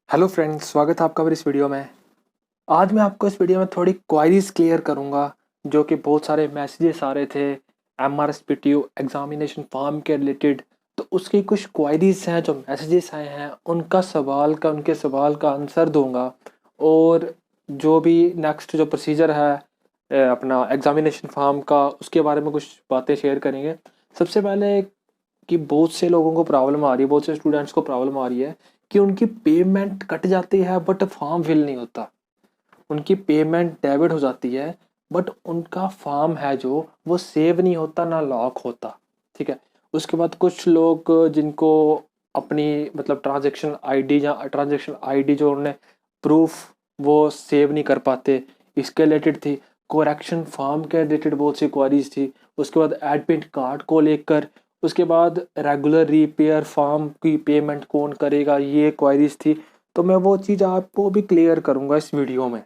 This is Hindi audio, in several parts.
हेलो फ्रेंड्स, स्वागत है आपका मेरी इस वीडियो में। आज मैं आपको इस वीडियो में थोड़ी क्वारीज क्लियर करूंगा जो कि बहुत सारे मैसेजेस आ रहे थे MRSPTU एग्जामिनेशन फॉर्म के रिलेटेड। तो उसकी कुछ क्वारीज हैं जो मैसेजेस आए हैं, उनके सवाल का आंसर दूंगा। और जो भी नेक्स्ट जो प्रोसीजर है अपना एग्जामिनेशन फॉर्म का, उसके बारे में कुछ बातें शेयर करेंगे। सबसे पहले कि बहुत से लोगों को प्रॉब्लम आ रही है, बहुत से स्टूडेंट्स को प्रॉब्लम आ रही है कि उनकी पेमेंट कट जाती है बट फॉर्म फिल नहीं होता। उनकी पेमेंट डेबिट हो जाती है बट उनका फॉर्म है जो वो सेव नहीं होता, ना लॉक होता। ठीक है। उसके बाद कुछ लोग जिनको अपनी मतलब ट्रांजैक्शन आईडी जो उन्होंने प्रूफ वो सेव नहीं कर पाते, इसके रिलेटेड थी। करेक्शन फॉर्म के रिलेटेड बहुत सी क्वारीज थी। उसके बाद एडमिट कार्ड को लेकर, उसके बाद रेगुलर रिपेयर फॉर्म की पेमेंट कौन करेगा, ये क्वारीज थी। तो मैं वो चीज़ आपको भी क्लियर करूंगा इस वीडियो में।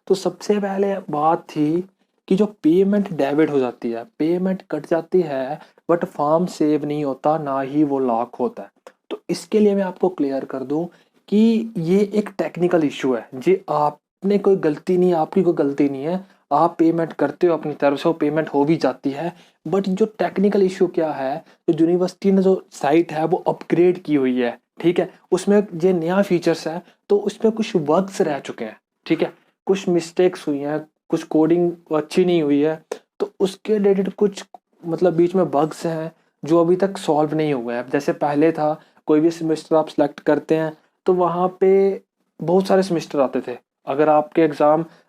तो सबसे पहले बात थी कि जो पेमेंट डेबिट हो जाती है, पेमेंट कट जाती है बट फॉर्म सेव नहीं होता, ना ही वो लॉक होता है। तो इसके लिए मैं आपको क्लियर कर दूं कि ये एक टेक्निकल इशू है जी। आपने कोई गलती नहीं, आपकी कोई गलती नहीं है। आप पेमेंट करते हो अपनी तरफ से, वो पेमेंट हो भी जाती है। बट जो टेक्निकल इशू क्या है, जो यूनिवर्सिटी ने जो साइट है वो अपग्रेड की हुई है। ठीक है। उसमें जो नया फीचर्स है तो उसमें कुछ वर्क्स रह चुके हैं। ठीक है। कुछ मिस्टेक्स हुई हैं, कुछ कोडिंग अच्छी नहीं हुई है। तो उसके रिलेटेड कुछ मतलब बीच में बग्स हैं जो अभी तक सॉल्व नहीं हुए हैं। जैसे पहले था, कोई भी सेमेस्टर आप सेलेक्ट करते हैं तो वहाँ पे बहुत सारे सेमेस्टर आते थे। अगर आपके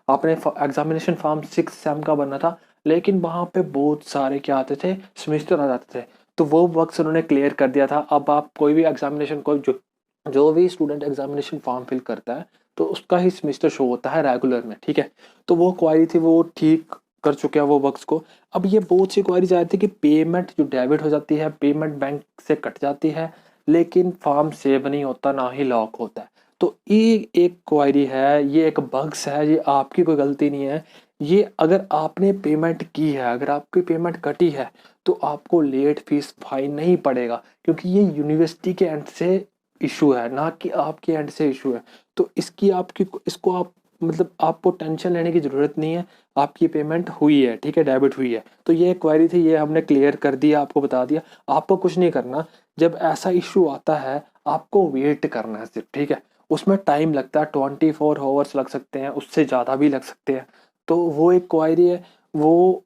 आपने एग्जामिनेशन फॉर्म 6 सेम का बनना था, लेकिन वहाँ पे बहुत सारे क्या आते थे, सेमेस्टर आ जाते थे। तो वो बग्स उन्होंने क्लियर कर दिया था। अब आप कोई भी एग्जामिनेशन को जो भी स्टूडेंट एग्जामिनेशन फॉर्म फिल करता है तो उसका ही सेमेस्टर शो होता है रेगुलर में। ठीक है। तो वो क्वारी थी, वो ठीक कर चुके हैं वो बग्स को। अब ये बहुत सी क्वारीज आ रही थी कि पेमेंट जो डेबिट हो जाती है, पेमेंट बैंक से कट जाती है, लेकिन फॉर्म सेव नहीं होता, ना ही लॉक होता है। तो ये एक क्वारी है, ये एक बग्स है, ये आपकी कोई गलती नहीं है। ये अगर आपने पेमेंट की है, अगर आपकी पेमेंट कटी है तो आपको लेट फीस फाइन नहीं पड़ेगा, क्योंकि ये यूनिवर्सिटी के एंड से इशू है, ना कि आपके एंड से इशू है। तो इसको आप मतलब आपको टेंशन लेने की ज़रूरत नहीं है। आपकी पेमेंट हुई है, ठीक है, डेबिट हुई है। तो ये क्वेरी थी, ये हमने क्लियर कर दिया, आपको बता दिया। आपको कुछ नहीं करना। जब ऐसा इशू आता है आपको वेट करना है सिर्फ। ठीक है। उसमें टाइम लगता है, 24 आवर्स लग सकते हैं, उससे ज़्यादा भी लग सकते हैं। तो वो एक क्वेरी है, वो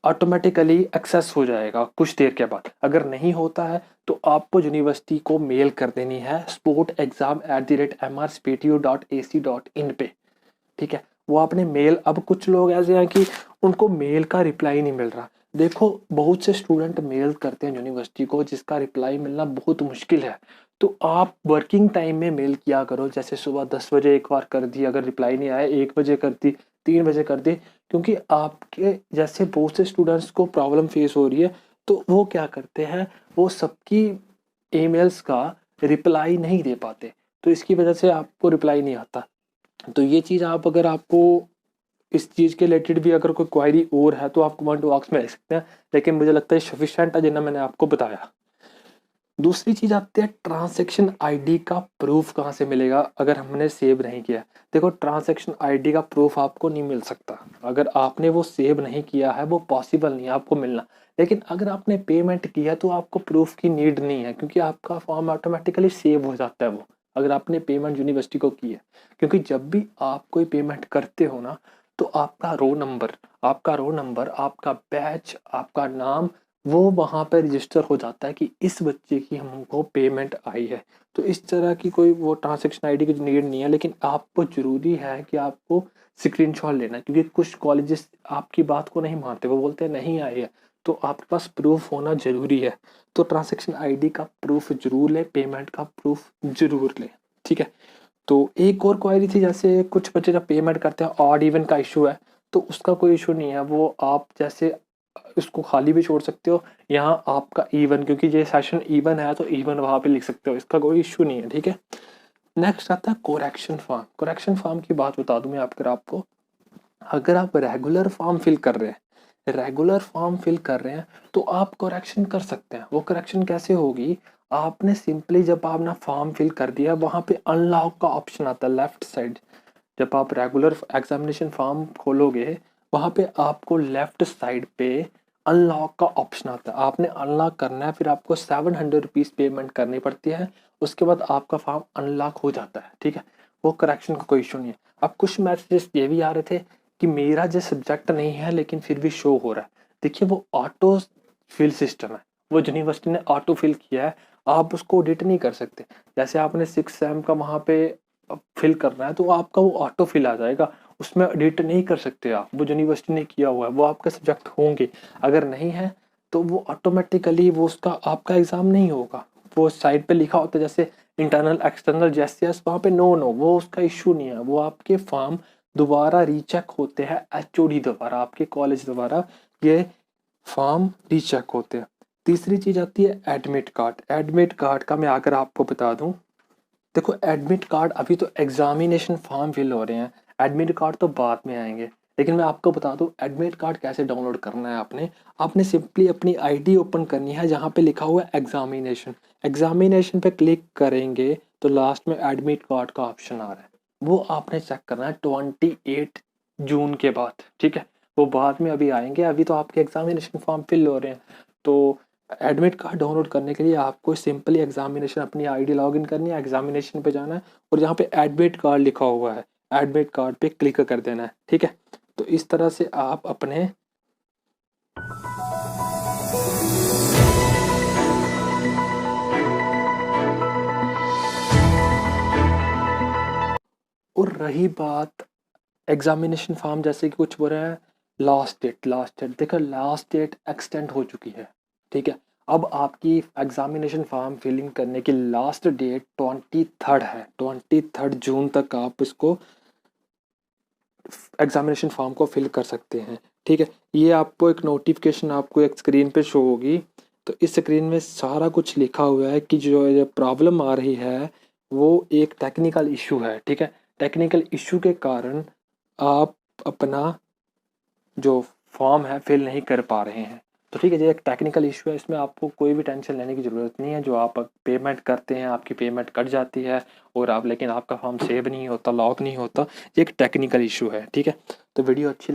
ऑटोमेटिकली एक्सेस हो जाएगा कुछ देर के बाद। अगर नहीं होता है तो आपको यूनिवर्सिटी को मेल कर देनी है sportexam@mrsptu.ac.in पे। ठीक है। वो आपने मेल, अब कुछ लोग ऐसे हैं कि उनको मेल का रिप्लाई नहीं मिल रहा। देखो, बहुत से स्टूडेंट मेल करते हैं यूनिवर्सिटी को जिसका रिप्लाई मिलना बहुत मुश्किल है। तो आप वर्किंग टाइम में मेल किया करो। जैसे सुबह 10 बजे एक बार कर दी, अगर रिप्लाई नहीं आया 1 बजे कर दी, 3 बजे कर दी। क्योंकि आपके जैसे बहुत से स्टूडेंट्स को प्रॉब्लम फेस हो रही है, तो वो क्या करते हैं, वो सबकी ईमेल्स का रिप्लाई नहीं दे पाते। तो इसकी वजह से आपको रिप्लाई नहीं आता। तो ये चीज़ आप, अगर आपको इस चीज़ के रिलेटेड भी अगर कोई क्वायरी और है तो आप कमेंट बॉक्स में लिख सकते हैं, लेकिन मुझे लगता है सफिशिएंट है जितना मैंने आपको बताया। दूसरी चीज़ आती है ट्रांजैक्शन आईडी का प्रूफ कहाँ से मिलेगा अगर हमने सेव नहीं किया। देखो, ट्रांजैक्शन आईडी का प्रूफ आपको नहीं मिल सकता अगर आपने वो सेव नहीं किया है, वो पॉसिबल नहीं है आपको मिलना। लेकिन अगर आपने पेमेंट किया है तो आपको प्रूफ की नीड नहीं है, क्योंकि आपका फॉर्म ऑटोमेटिकली सेव हो जाता है वो, अगर आपने पेमेंट यूनिवर्सिटी को की है। क्योंकि जब भी आप कोई पेमेंट करते हो ना, तो आपका रोल नंबर, आपका बैच, आपका नाम, वो वहाँ पे रजिस्टर हो जाता है कि इस बच्चे की हमको पेमेंट आई है। तो इस तरह की कोई वो ट्रांजैक्शन आईडी की नीड नहीं है। लेकिन आपको ज़रूरी है कि आपको स्क्रीनशॉट लेना है, क्योंकि कुछ कॉलेजेस आपकी बात को नहीं मानते, वो बोलते हैं नहीं आई है। तो आपके पास प्रूफ होना ज़रूरी है। तो ट्रांजैक्शन आईडी का प्रूफ ज़रूर लें, पेमेंट का प्रूफ ज़रूर लें, ठीक है। तो एक और क्वेरी थी, जैसे कुछ बच्चे जब पेमेंट करते हैं ऑड इवन का इशू है, तो उसका कोई इशू नहीं है, वो आप जैसे उसको खाली भी छोड़ सकते हो, यहाँ आपका इवन, क्योंकि ये सेशन इवन है तो इवन वहाँ पे लिख सकते हो, इसका कोई इशू नहीं है, ठीक है। नेक्स्ट आता है कोरेक्शन फॉर्म। कोरेक्शन फॉर्म की बात बता दूं मैं आपको, अगर आप रेगुलर फॉर्म फिल कर रहे हैं, तो आप करेक्शन कर सकते हैं। वो करेक्शन कैसे होगी, आपने सिंपली जब आपने फॉर्म फिल कर दिया, वहाँ पे अनलॉक का ऑप्शन आता है लेफ्ट साइड। जब आप रेगुलर एग्जामिनेशन फॉर्म खोलोगे, वहाँ पे आपको लेफ्ट साइड पे अनलॉक का ऑप्शन आता है, आपने अनलॉक करना है, फिर आपको 700 रुपीज़ पेमेंट करनी पड़ती है, उसके बाद आपका फॉर्म अनलॉक हो जाता है, ठीक है। वो करेक्शन का कोई इशू नहीं है। अब कुछ मैसेजेस ये भी आ रहे थे कि मेरा जो सब्जेक्ट नहीं है लेकिन फिर भी शो हो रहा है। देखिए वो ऑटो फिल सिस्टम है, वो यूनिवर्सिटी ने ऑटो फिल किया है, आप उसको एडिट नहीं कर सकते। जैसे आपने 6 सेम का वहाँ पे फिल करना है, तो आपका वो ऑटो फिल आ जाएगा, उसमें एडिट नहीं कर सकते आप, वो यूनिवर्सिटी ने किया हुआ है, वो आपके सब्जेक्ट होंगे। अगर नहीं है तो वो ऑटोमेटिकली वो उसका आपका एग्ज़ाम नहीं होगा। वो साइड पे लिखा होता है जैसे इंटरनल एक्सटर्नल जैसे, वहाँ पे नो नो, वो उसका इशू नहीं है। वो आपके फॉर्म दोबारा रीचेक होते हैं एचओडी द्वारा, आपके कॉलेज द्वारा ये फॉर्म रीचेक होते हैं। तीसरी चीज़ आती है एडमिट कार्ड। एडमिट कार्ड का मैं अगर आपको बता दूं, देखो एडमिट कार्ड अभी तो एग्जामिनेशन फॉर्म फिल हो रहे हैं, एडमिट कार्ड तो बाद में आएंगे, लेकिन मैं आपको बता दूं एडमिट कार्ड कैसे डाउनलोड करना है। आपने सिंपली अपनी आईडी ओपन करनी है, जहाँ पे लिखा हुआ है एग्जामिनेशन पे क्लिक करेंगे तो लास्ट में एडमिट कार्ड का ऑप्शन आ रहा है, वो आपने चेक करना है 28 जून के बाद, ठीक है। वो बाद में अभी आएंगे, अभी तो आपके एग्जामिनेशन फॉर्म फिल हो रहे हैं। तो एडमिट कार्ड डाउनलोड करने के लिए आपको सिंपली एग्जामिनेशन अपनी आईडी लॉगिन करनी है, एग्जामिनेशन पे जाना है और जहाँ पे एडमिट कार्ड लिखा हुआ है एडमिट कार्ड पे क्लिक कर देना है, ठीक है। तो इस तरह से आप अपने और रही बात एग्जामिनेशन फॉर्म, जैसे कि कुछ बोल रहे हैं लास्ट डेट देखो लास्ट डेट एक्सटेंड हो चुकी है, ठीक है। अब आपकी एग्जामिनेशन फॉर्म फिलिंग करने की लास्ट डेट 23 है, 23 जून तक आप इसको एग्जामिनेशन फॉर्म को फिल कर सकते हैं, ठीक है। ये आपको एक नोटिफिकेशन आपको एक स्क्रीन पे शो होगी, तो इस स्क्रीन में सारा कुछ लिखा हुआ है कि जो प्रॉब्लम आ रही है वो एक टेक्निकल इशू है, ठीक है। टेक्निकल इशू के कारण आप अपना जो फॉर्म है फिल नहीं कर पा रहे हैं, तो ठीक है। ये एक टेक्निकल इशू है, इसमें आपको कोई भी टेंशन लेने की ज़रूरत नहीं है। जो आप पेमेंट करते हैं आपकी पेमेंट कट जाती है और आप लेकिन आपका फॉर्म सेव नहीं होता, लॉक नहीं होता, ये एक टेक्निकल इशू है, ठीक है। तो वीडियो अच्छी